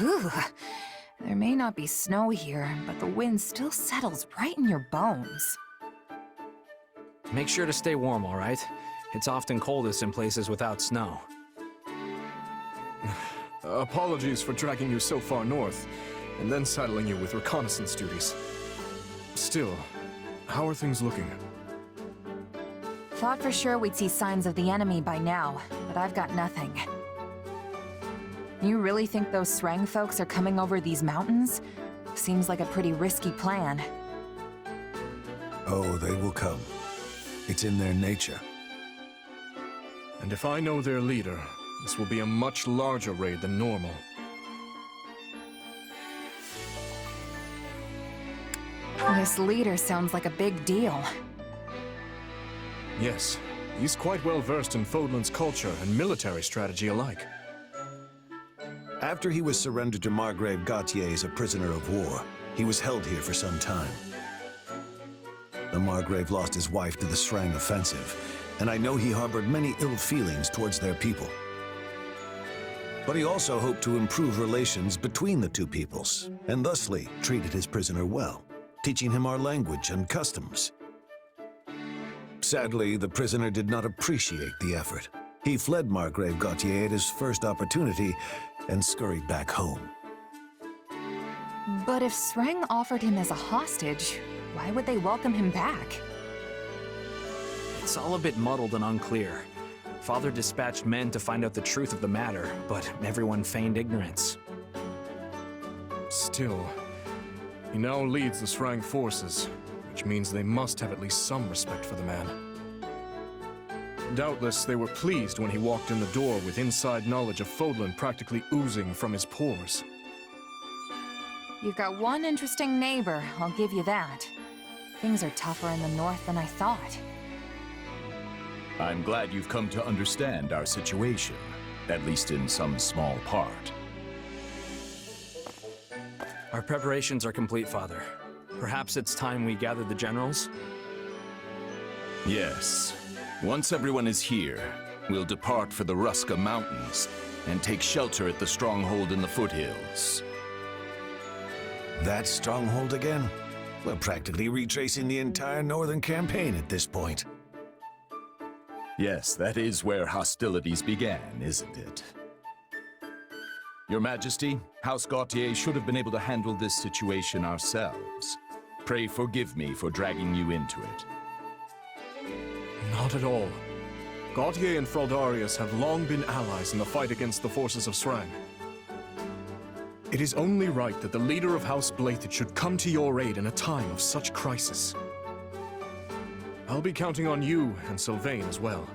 Whew. There may not be snow here, but the wind still settles right in your bones. Make sure to stay warm, all right? It's often coldest in places without snow. Apologies for dragging you so far north, and then saddling you with reconnaissance duties. Still, how are things looking? Thought for sure we'd see signs of the enemy by now, but I've got nothing. You really think those Sreng folks are coming over these mountains? Seems like a pretty risky plan. Oh, they will come. It's in their nature. And if I know their leader, this will be a much larger raid than normal. This leader sounds like a big deal. Yes, he's quite well versed in Fodlan's culture and military strategy alike. After he was surrendered to Margrave Gautier as a prisoner of war, he was held here for some time. The Margrave lost his wife to the Srang offensive, and I know he harbored many ill feelings towards their people. But he also hoped to improve relations between the two peoples, and thusly treated his prisoner well, teaching him our language and customs. Sadly, the prisoner did not appreciate the effort. He fled Margrave Gautier at his first opportunity and scurried back home. But if Sreng offered him as a hostage, why would they welcome him back? It's all a bit muddled and unclear. Father dispatched men to find out the truth of the matter, but everyone feigned ignorance. Still, he now leads the Srang forces, which means they must have at least some respect for the man. Doubtless, they were pleased when he walked in the door with inside knowledge of Fodlan practically oozing from his pores. You've got one interesting neighbor, I'll give you that. Things are tougher in the north than I thought. I'm glad you've come to understand our situation, at least in some small part. Our preparations are complete, Father. Perhaps it's time we gather the generals? Yes. Once everyone is here, we'll depart for the Ruska Mountains and take shelter at the stronghold in the foothills. That stronghold again? We're practically retracing the entire northern campaign at this point. Yes, that is where hostilities began, isn't it? Your Majesty, House Gautier should have been able to handle this situation ourselves. Pray forgive me for dragging you into it. Not at all. Gautier and Fraldarius have long been allies in the fight against the forces of Srang. It is only right that the leader of House Blathid should come to your aid in a time of such crisis. I'll be counting on you and Sylvain as well.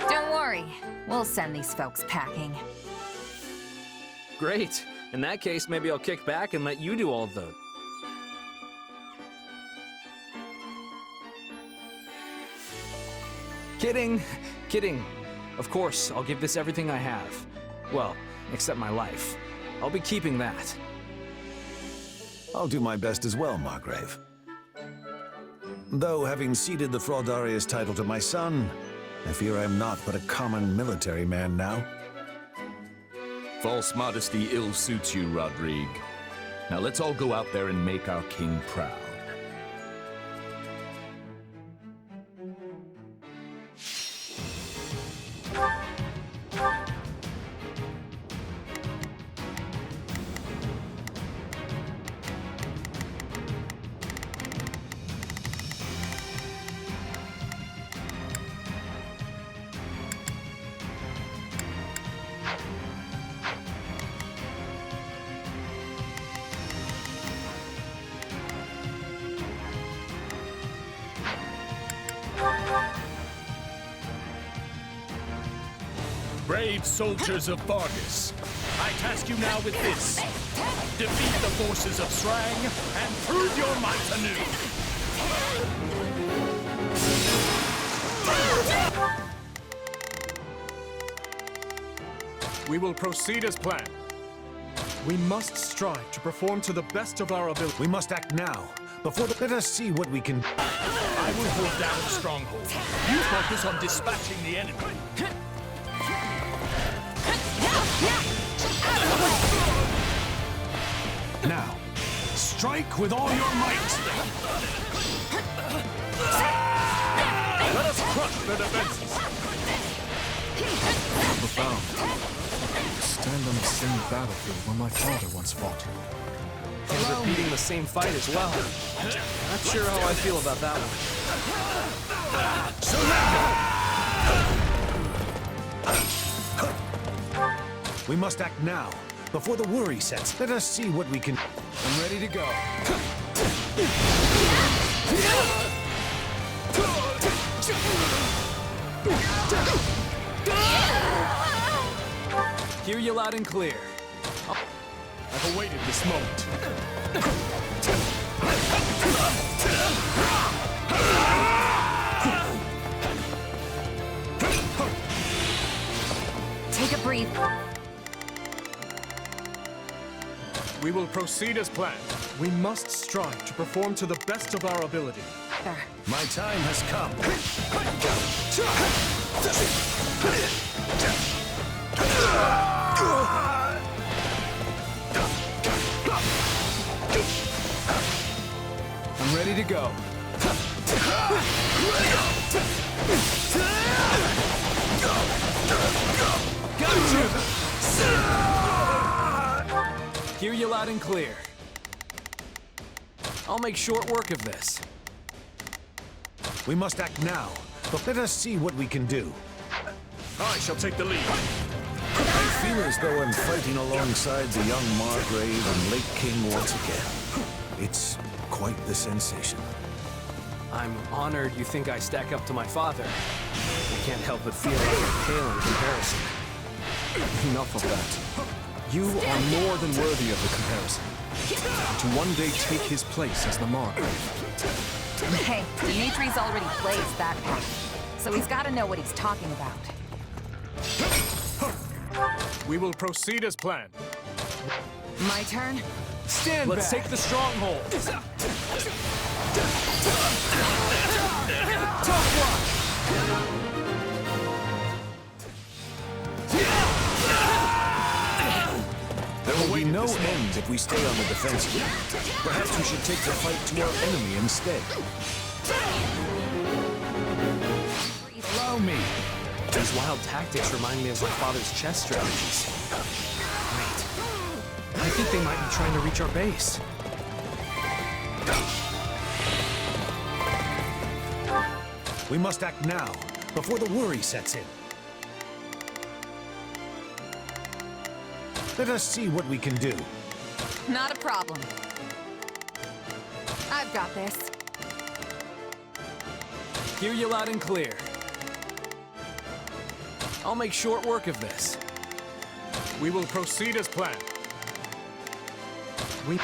Don't worry, we'll send these folks packing. Great. In that case, maybe I'll kick back and let you do all of the... Kidding. Kidding. Of course, I'll give this everything I have. Well, except my life. I'll be keeping that. I'll do my best as well, Margrave. Though, having ceded the Fraldarius title to my son, I fear I am not but a common military man now. False modesty ill suits you, Rodrigue. Now let's all go out there and make our king proud. Brave soldiers of Vargas, I task you now with this. Defeat the forces of Srang and prove your might anew. We will proceed as planned. We must strive to perform to the best of our ability. We must act now, before let us see what we can... I will hold down the stronghold. You focus on dispatching the enemy. Now, strike with all your might! Let us crush their defenses! Profound. Stand on the same battlefield where my father once fought. And repeating the same fight as well. Not sure how I feel about that one. We must act now, before the worry sets. Let us see what we can... I'm ready to go. Hear you loud and clear. I've awaited this moment. Take a breath. We will proceed as planned. We must strive to perform to the best of our ability. There. My time has come. I'm ready to go. Hear you loud and clear. I'll make short work of this. We must act now, but let us see what we can do. I shall take the lead. I feel as though I'm fighting alongside the young Margrave and late King once again. It's quite the sensation. I'm honored you think I stack up to my father. I can't help but feel like I pale in comparison. Enough of that. You are more than worthy of the comparison. To one day take his place as the Margrave. Hey, Dimitri's already blazed that path, so he's got to know what he's talking about. We will proceed as planned. My turn? Stand Let's back. Take the stronghold. Tough luck. There will be no end if we stay on the defensive. Perhaps we should take the fight to our enemy instead. Allow me. These wild tactics remind me of my father's chess strategies. Wait. I think they might be trying to reach our base. We must act now, before the worry sets in. Let us see what we can do. Not a problem. I've got this. Hear you loud and clear. I'll make short work of this. We will proceed as planned. We...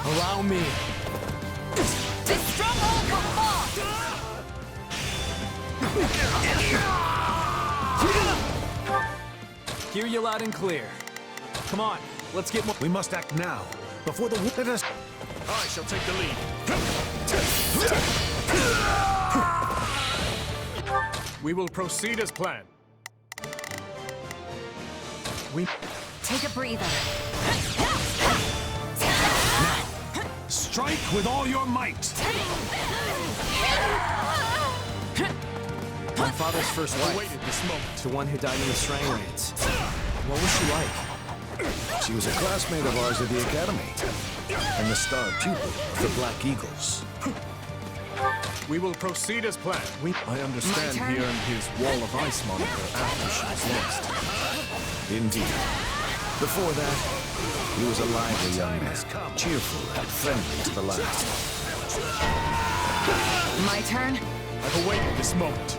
Allow me. This stronghold will fall! Hear you loud and clear. Come on, let's get more. We must act now, before the... Let us... I shall take the lead. We will proceed as planned. We... Take a breather. Strike with all your might! My father's first I wife, awaited this moment. the one who died in the Srang raids. What was she like? She was a classmate of ours at the Academy, and the star pupil of the Black Eagles. We will proceed as planned. I understand turn? he earned his Wall of Ice moniker after she was lost. Indeed. Before that, he was a lively young man, cheerful and friendly to the last. My turn? I've awaited this moment.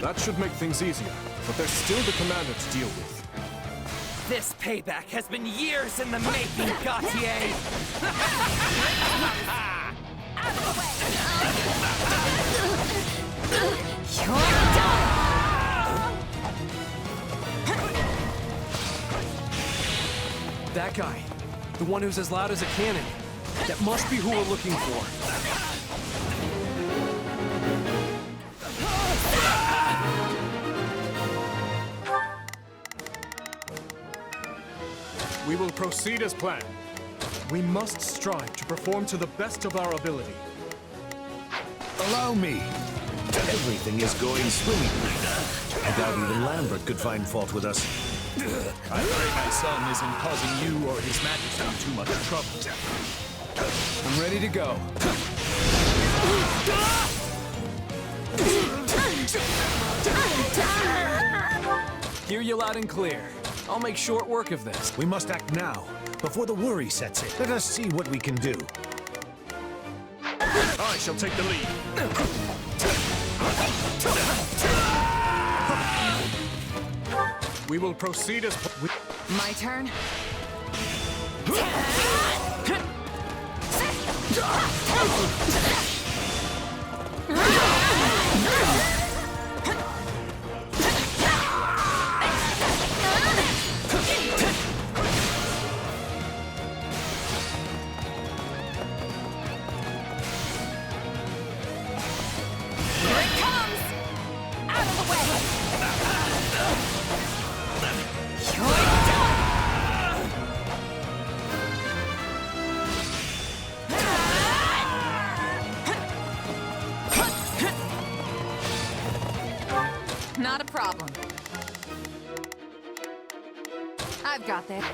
That should make things easier, but there's still the commander to deal with. This payback has been years in the making, Gautier! That guy. The one who's as loud as a cannon. That must be who we're looking for. We will proceed as planned. We must strive to perform to the best of our ability. Allow me. Everything is going swimmingly. I doubt even Lambert could find fault with us. I pray my son isn't causing you or His Majesty too much trouble. I'm ready to go. Hear you loud and clear. I'll make short work of this. We must act now, before the worry sets in. Let us see what we can do. I shall take the lead. We will proceed as... My turn? Not a problem. I've got this.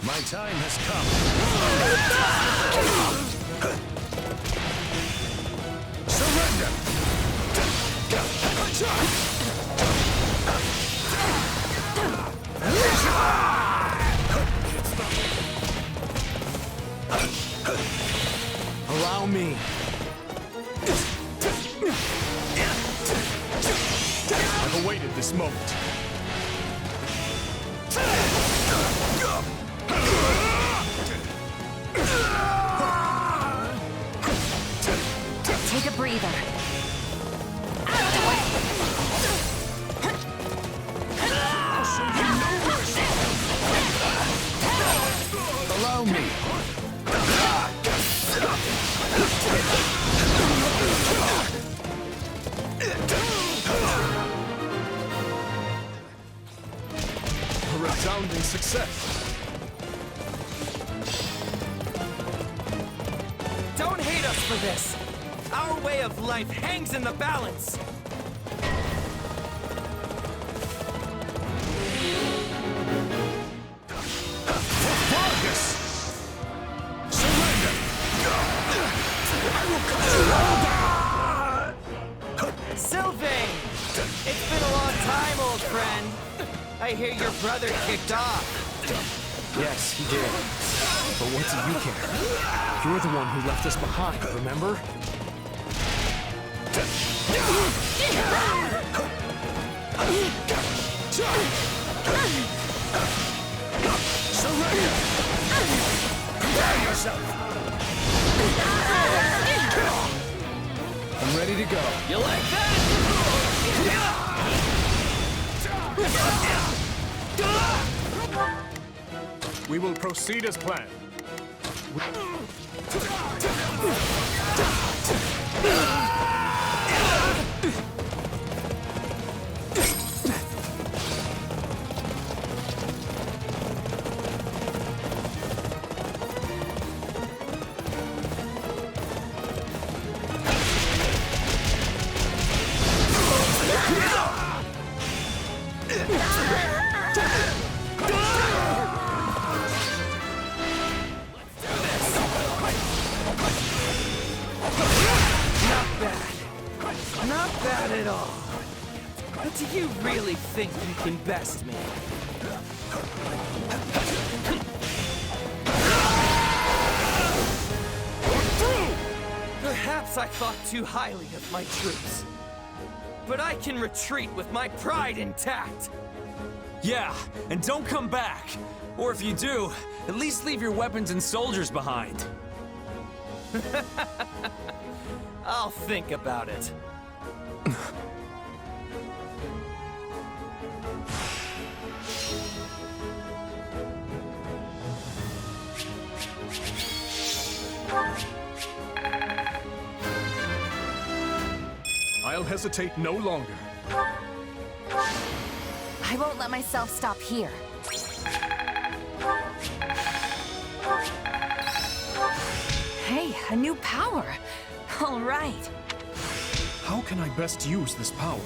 My time has come. Surrender! Allow me. I've awaited this moment. Take a breather. Allow me. A resounding success. Don't hate us for this! Our way of life hangs in the balance! Sylvain! It's been a long time, old friend. I hear your brother kicked off. Yes, he did. But what do you care? You're the one who left us behind, remember? Surrender! Prepare yourself! I'm ready to go. You like that? We will proceed as planned. Not bad at all. But do you really think you can best me? Perhaps I thought too highly of my troops. but I can retreat with my pride intact. Yeah, and don't come back. Or if you do, at least leave your weapons and soldiers behind. I'll think about it. I'll hesitate no longer. I won't let myself stop here. Hey, a new power. All right. How can I best use this power?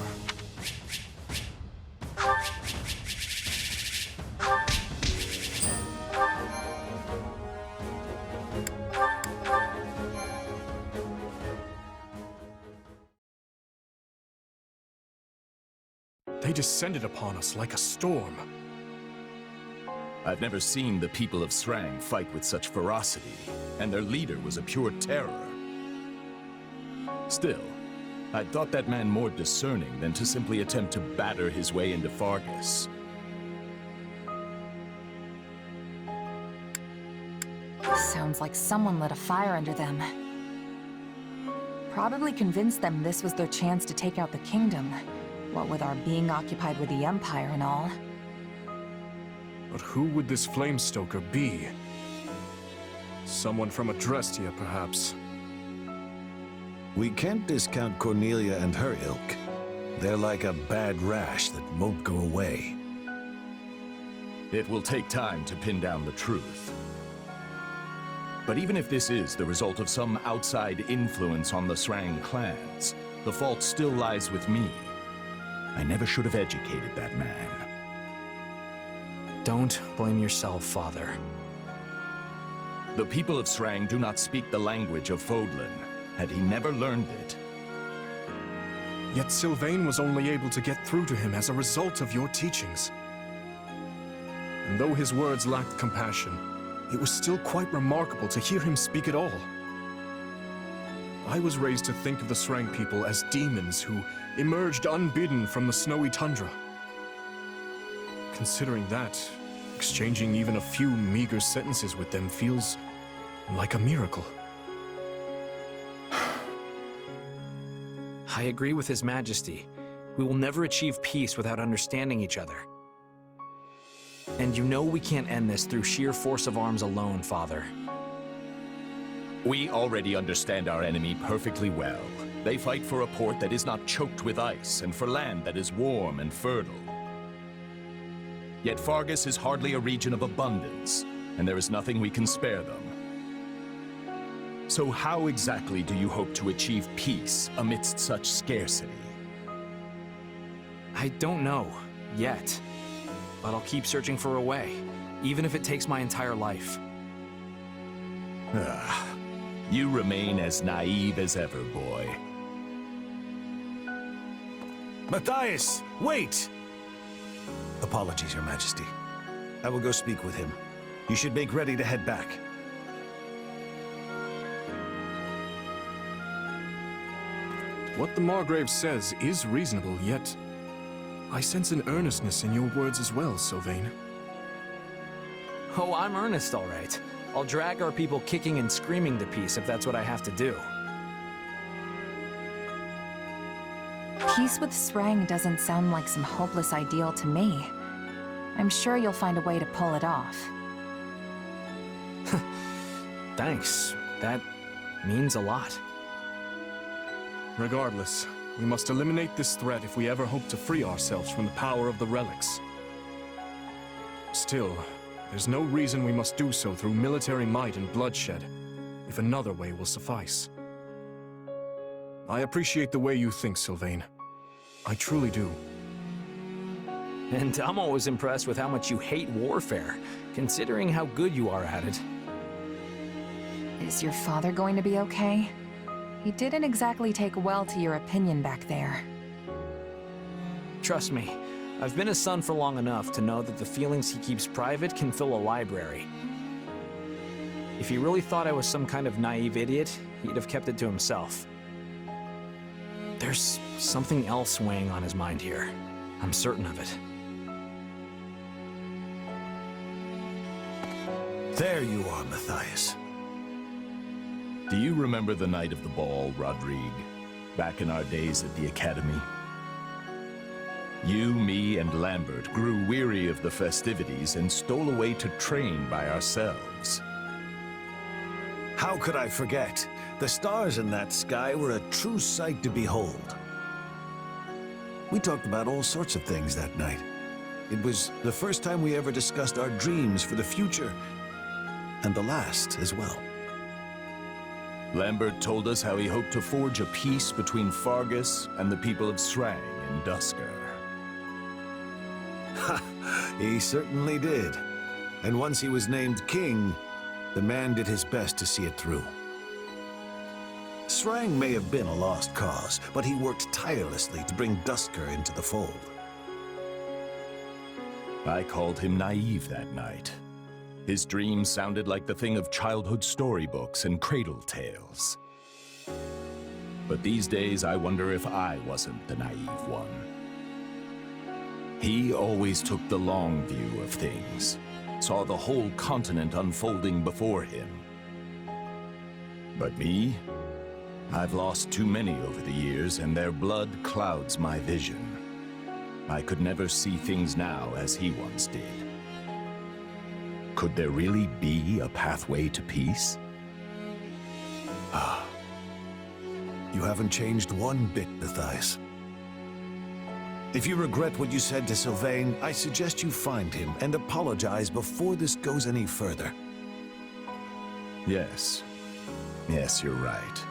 They descended upon us like a storm. I've never seen the people of Srang fight with such ferocity, and their leader was a pure terror. Still, I thought that man more discerning than to simply attempt to batter his way into Fargus. Sounds like someone lit a fire under them. Probably convinced them this was their chance to take out the kingdom. What with our being occupied with the Empire and all. But who would this Flamestoker be? Someone from Adrestia, perhaps. We can't discount Cornelia and her ilk. They're like a bad rash that won't go away. It will take time to pin down the truth. But even if this is the result of some outside influence on the Srang clans, the fault still lies with me. I never should have educated that man. Don't blame yourself, Father. The people of Srang do not speak the language of Fodlan. Had he never learned it, Yet Sylvain was only able to get through to him as a result of your teachings. And though his words lacked compassion, it was still quite remarkable to hear him speak at all. I was raised to think of the Srang people as demons who emerged unbidden from the snowy tundra. Considering that, exchanging even a few meager sentences with them feels like a miracle. I agree with His Majesty. We will never achieve peace without understanding each other. And you know we can't end this through sheer force of arms alone, Father. we already understand our enemy perfectly well. They fight for a port that is not choked with ice, and for land that is warm and fertile. Yet Fargus is hardly a region of abundance, and there is nothing we can spare them. So how exactly do you hope to achieve peace amidst such scarcity? I don't know, yet. But I'll keep searching for a way, even if it takes my entire life. You remain as naive as ever, boy. Matthias, wait! Apologies, Your Majesty. I will go speak with him. You should make ready to head back. What the Margrave says is reasonable, yet I sense an earnestness in your words as well, Sylvain. Oh, I'm earnest, all right. I'll drag our people kicking and screaming to peace if that's what I have to do. Peace with Sreng doesn't sound like some hopeless ideal to me. I'm sure you'll find a way to pull it off. Thanks. That means a lot. Regardless, we must eliminate this threat if we ever hope to free ourselves from the power of the relics. Still, there's no reason we must do so through military might and bloodshed, if another way will suffice. I appreciate the way you think, Sylvain. I truly do. And I'm always impressed with how much you hate warfare, considering how good you are at it. Is your father going to be okay? He didn't exactly take well to your opinion back there. Trust me, I've been a son for long enough to know that the feelings he keeps private can fill a library. If he really thought I was some kind of naive idiot, he'd have kept it to himself. There's something else weighing on his mind here. I'm certain of it. There you are, Matthias. Do you remember the night of the ball, Rodrigue? Back in our days at the Academy? You, me, and Lambert grew weary of the festivities and stole away to train by ourselves. How could I forget? The stars in that sky were a true sight to behold. We talked about all sorts of things that night. It was the first time we ever discussed our dreams for the future, and the last as well. Lambert told us how he hoped to forge a peace between Fargus and the people of Srang and Duscar. Ha! He certainly did. And once he was named king, the man did his best to see it through. Srang may have been a lost cause, but he worked tirelessly to bring Duscar into the fold. I called him naive that night. His dreams sounded like the thing of childhood storybooks and cradle tales. But these days, I wonder if I wasn't the naive one. He always took the long view of things, saw the whole continent unfolding before him. But me? I've lost too many over the years, and their blood clouds my vision. I could never see things now as he once did. Could there really be a pathway to peace? You haven't changed one bit, Matthias. If you regret what you said to Sylvain, I suggest you find him and apologize before this goes any further. Yes. Yes, you're right.